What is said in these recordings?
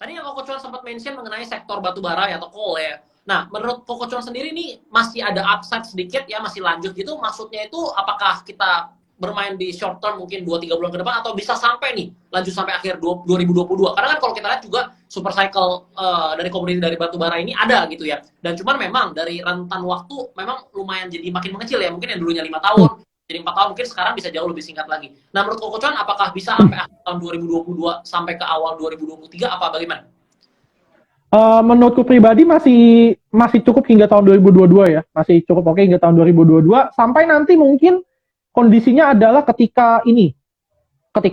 Tadi yang Koko Cuan sempat mention mengenai sektor batubara ya, atau coal ya. Nah, menurut Koko Cuan sendiri nih masih ada upside sedikit ya, masih lanjut gitu. Maksudnya itu apakah kita bermain di short term mungkin 2-3 bulan ke depan, atau bisa sampai nih lanjut sampai akhir 2022? Karena kan kalau kita lihat juga super cycle dari komoditi dari batubara ini ada gitu ya. Dan cuman memang dari rentan waktu memang lumayan jadi makin mengecil ya. Mungkin yang dulunya 5 tahun jadi 4 tahun, mungkin sekarang bisa jauh lebih singkat lagi. Nah, menurut Koko Cuan apakah bisa sampai akhir tahun 2022 sampai ke awal 2023 apa bagaimana? Menurutku pribadi masih cukup hingga tahun 2022 ya, masih cukup oke hingga tahun 2022 sampai nanti mungkin kondisinya adalah ketika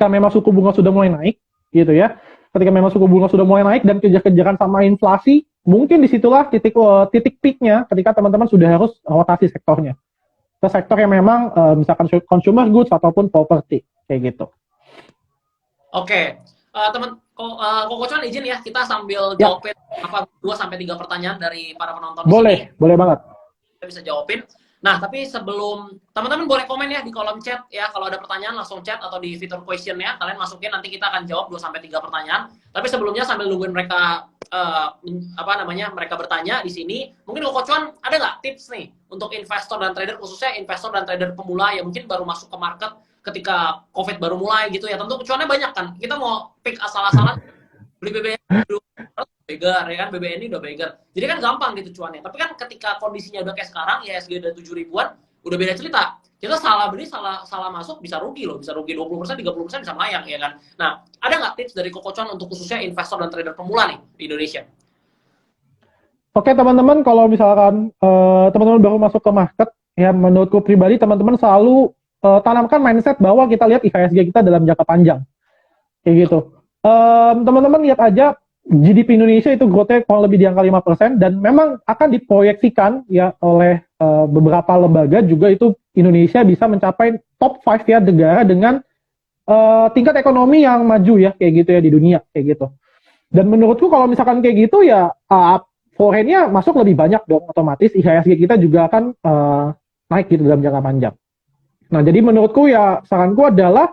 memang suku bunga sudah mulai naik gitu ya, ketika memang suku bunga sudah mulai naik dan kejar-kejaran sama inflasi, mungkin disitulah titik peaknya ketika teman-teman sudah harus rotasi sektornya ke sektor yang memang misalkan consumer goods ataupun property kayak gitu. Oke, teman Koko Cuan izin ya kita sambil Ya. jawabin 2-3 pertanyaan dari para penonton di Boleh, sini. boleh banget. Kita bisa jawabin. Nah, tapi sebelum teman-teman boleh komen ya di kolom chat ya, kalau ada pertanyaan langsung chat atau di fitur question ya, kalian masukin, nanti kita akan jawab 2-3 pertanyaan. Tapi sebelumnya sambil nungguin mereka mereka bertanya di sini, mungkin Koko Cuan ada nggak tips nih untuk investor dan trader, khususnya investor dan trader pemula yang mungkin baru masuk ke market ketika COVID baru mulai gitu ya. Tentu cuannya banyak kan. Kita mau pick asal-asalan beli BBN dulu beggar ya kan, BBN ini udah beggar. Jadi kan gampang gitu cuannya. Tapi kan ketika kondisinya udah kayak sekarang, IHSG udah 7 ribuan, udah beda cerita. Kita salah beli, salah masuk bisa rugi loh, bisa rugi 20%, 30% bisa melayang ya kan. Nah, ada nggak tips dari Koko Cuan untuk khususnya investor dan trader pemula nih di Indonesia? Oke teman-teman, kalau misalkan teman-teman baru masuk ke market, ya menurutku pribadi teman-teman selalu tanamkan mindset bahwa kita lihat IHSG kita dalam jangka panjang, kayak gitu. Teman-teman lihat aja GDP Indonesia itu growth-nya kurang lebih di angka 5%, dan memang akan diproyeksikan ya oleh beberapa lembaga juga itu Indonesia bisa mencapai top 5 ya negara dengan tingkat ekonomi yang maju ya, kayak gitu ya di dunia, kayak gitu. Dan menurutku kalau misalkan kayak gitu ya foreign-nya masuk lebih banyak dong, otomatis IHSG kita juga akan naik gitu dalam jangka panjang. Nah, jadi menurutku ya saranku adalah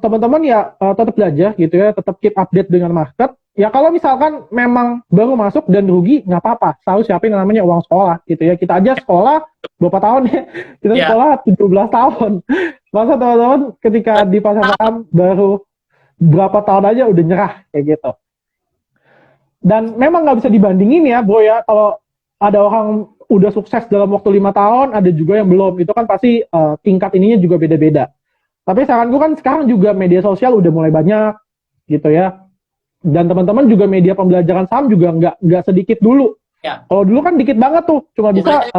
teman-teman ya tetap belajar gitu ya, tetap keep update dengan market. Ya kalau misalkan memang baru masuk dan rugi, nggak apa-apa, selalu siapin namanya uang sekolah gitu ya. Kita aja sekolah berapa tahun ya? Kita sekolah 17 tahun. Masa teman-teman ketika di pasar saham baru berapa tahun aja udah nyerah kayak gitu. Dan memang nggak bisa dibandingin ya bro ya, kalau ada orang udah sukses dalam waktu 5 tahun, ada juga yang belum. Itu kan pasti tingkat ininya juga beda-beda. Tapi saranku kan sekarang juga media sosial udah mulai banyak gitu ya. Dan teman-teman juga media pembelajaran saham juga nggak sedikit dulu. Ya. Kalau dulu kan dikit banget tuh, cuma bisa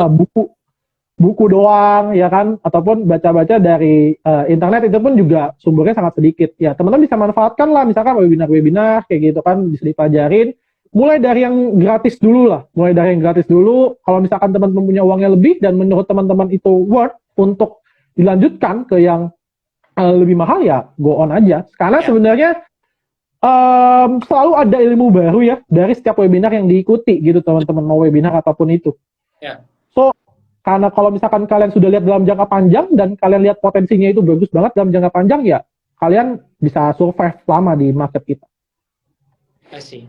buku doang ya kan, ataupun baca-baca dari internet, itu pun juga sumbernya sangat sedikit. Ya teman-teman bisa manfaatkan lah, misalkan webinar-webinar kayak gitu kan, bisa dipelajarin. Mulai dari yang gratis dulu lah, Kalau misalkan teman-teman punya uangnya lebih dan menurut teman-teman itu worth untuk dilanjutkan ke yang lebih mahal, ya go on aja. Karena sebenarnya selalu ada ilmu baru ya dari setiap webinar yang diikuti gitu teman-teman, mau webinar apapun itu. So karena kalau misalkan kalian sudah lihat dalam jangka panjang dan kalian lihat potensinya itu bagus banget dalam jangka panjang, ya kalian bisa survive lama di market kita. I see.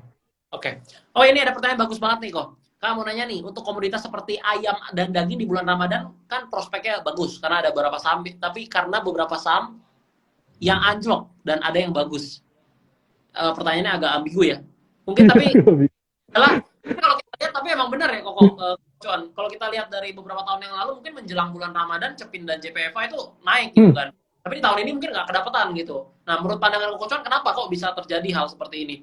Oke. Oh, ini ada pertanyaan bagus banget nih kok. Kamu nanya nih, untuk komoditas seperti ayam dan daging di bulan Ramadan kan prospeknya bagus karena ada beberapa saham, tapi karena beberapa saham yang anjlok dan ada yang bagus. Pertanyaannya agak ambigu ya. Mungkin tapi kalau kita lihat, tapi emang benar ya Cuan. Kalau kita lihat dari beberapa tahun yang lalu, mungkin menjelang bulan Ramadan Cepin dan JPFA itu naik gitu kan. Tapi di tahun ini mungkin nggak kedapatan gitu. Nah, menurut pandangan Koko Cuan, kenapa kok bisa terjadi hal seperti ini?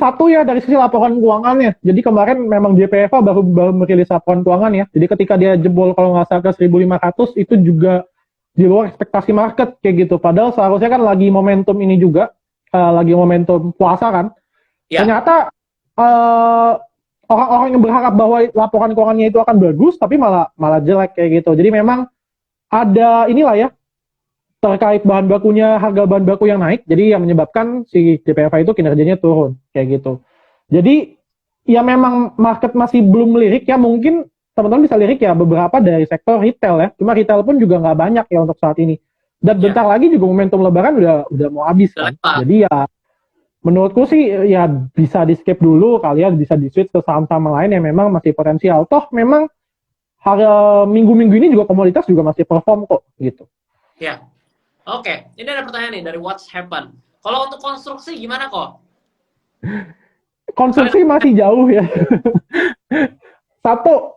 Satu ya dari sisi laporan keuangannya. Jadi kemarin memang JPFA baru merilis laporan keuangan ya. Jadi ketika dia jebol kalau nggak salah ke 1.500, itu juga di luar ekspektasi market kayak gitu. Padahal seharusnya kan lagi momentum ini juga, lagi momentum puasa kan. Ya. Ternyata orang-orang yang berharap bahwa laporan keuangannya itu akan bagus, tapi malah jelek kayak gitu. Jadi memang ada inilah ya, terkait bahan bakunya, harga bahan baku yang naik, jadi yang menyebabkan si JPFA itu kinerjanya turun, kayak gitu. Jadi, ya memang market masih belum lirik ya, mungkin teman-teman bisa lirik ya beberapa dari sektor retail ya, cuma retail pun juga nggak banyak ya untuk saat ini. Dan bentar lagi juga momentum lebaran udah mau habis kan. Jadi ya, menurutku sih ya bisa di skip dulu, kalian bisa di switch ke saham-saham lain yang memang masih potensial. Toh memang minggu-minggu ini juga komoditas juga masih perform kok gitu. Ya. Oke, ini ada pertanyaan nih dari What's Happen. Kalau untuk konstruksi gimana kok? Konstruksi masih jauh ya. Satu,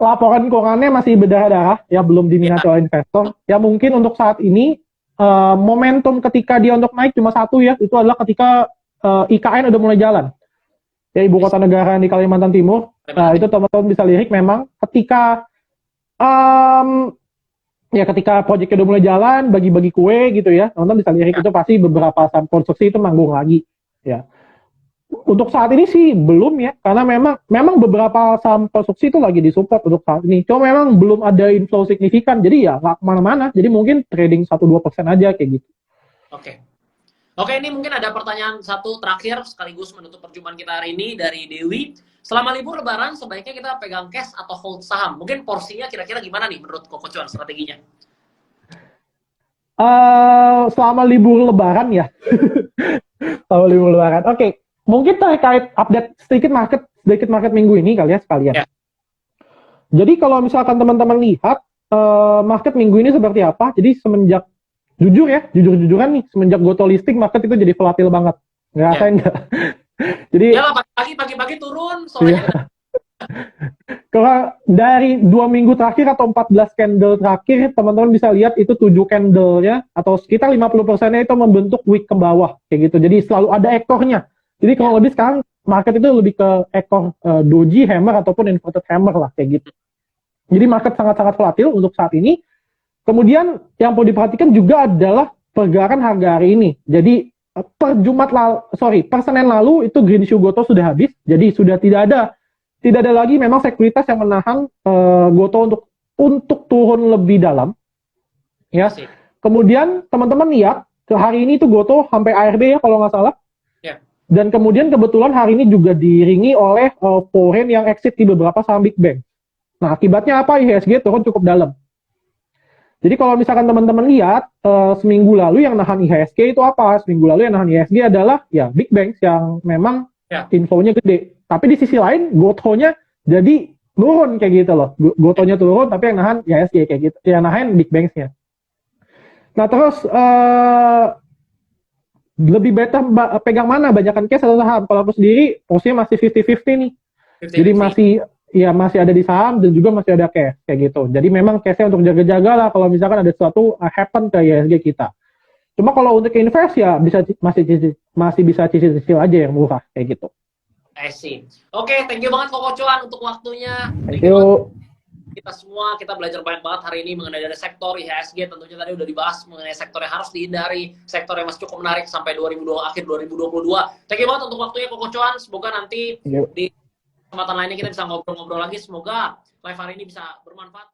laporan keuangannya masih berdarah-darah, ya belum diminati oleh investor. Ya mungkin untuk saat ini, momentum ketika dia untuk naik cuma satu ya, itu adalah ketika IKN udah mulai jalan. Ya ibu kota negara di Kalimantan Timur. Nah, itu teman-teman bisa lirik memang ketika ya ketika proyeknya udah mulai jalan, bagi-bagi kue gitu ya, teman-teman bisa lirik itu pasti beberapa saham konstruksi itu manggung lagi. Ya. Untuk saat ini sih belum ya, karena memang beberapa saham konstruksi itu lagi disupport untuk saat ini. Cuma memang belum ada inflow signifikan, jadi ya nggak kemana-mana. Jadi mungkin trading 1-2% aja kayak gitu. Oke. Oke, ini mungkin ada pertanyaan satu terakhir sekaligus menutup perjumpaan kita hari ini dari Dewi. Selama libur Lebaran sebaiknya kita pegang cash atau hold saham? Mungkin porsinya kira-kira gimana nih menurut Koko Cuan strateginya? Selama libur Lebaran ya. Selama libur Lebaran. Oke. Mungkin terkait update sedikit market minggu ini kali ya sekalian. Ya. Jadi kalau misalkan teman-teman lihat market minggu ini seperti apa, jadi semenjak jujur-jujuran nih, semenjak Goto listing market itu jadi volatil banget. Ngerasain nggak? Jadi ya lah, pagi-pagi turun, sorenya. Iya. Kalau dari 2 minggu terakhir atau 14 candle terakhir, teman-teman bisa lihat itu 7 candle-nya atau sekitar 50%-nya itu membentuk wick ke bawah kayak gitu. Jadi selalu ada ekornya. Jadi kalau lebih sekarang market itu lebih ke ekor doji, hammer ataupun inverted hammer lah kayak gitu. Jadi market sangat-sangat volatil untuk saat ini. Kemudian yang perlu diperhatikan juga adalah pergerakan harga hari ini. Jadi per Senin lalu itu green shoe Goto sudah habis. Jadi sudah tidak ada lagi memang sekuritas yang menahan Goto untuk turun lebih dalam. Ya. Kemudian teman-teman lihat hari ini itu Goto sampai ARB ya kalau nggak salah. Dan kemudian kebetulan hari ini juga diiringi oleh foreign yang exit di beberapa saham big bank. Nah, akibatnya apa? IHSG turun cukup dalam. Jadi kalau misalkan teman-teman lihat, seminggu lalu yang nahan IHSG itu apa? Seminggu lalu yang nahan IHSG adalah ya big banks yang memang infonya gede. Tapi di sisi lain, Gotonya jadi turun kayak gitu loh. Gotonya turun, tapi yang nahan IHSG kayak gitu. Yang nahan big banks-nya. Nah, terus lebih better pegang mana, banyakan cash atau saham? Kalau aku sendiri posisinya masih 50-50 nih. 50-50. Jadi masih ada di saham dan juga masih ada cash kayak gitu. Jadi memang cashnya untuk jaga-jaga lah kalau misalkan ada sesuatu happen ke IHSG kita. Cuma kalau untuk invest ya masih bisa cicil-cicil aja yang murah kayak gitu. I see. Oke, thank you banget Koko Cuan untuk waktunya. Thank you. Kita belajar banyak banget hari ini mengenai dari sektor IHSG. Tentunya tadi udah dibahas mengenai sektor yang harus dihindari, sektor yang masih cukup menarik sampai akhir 2022. Thank you banget untuk waktunya Koko Cuan. Semoga nanti di kesempatan lainnya kita bisa ngobrol-ngobrol lagi. Semoga live hari ini bisa bermanfaat.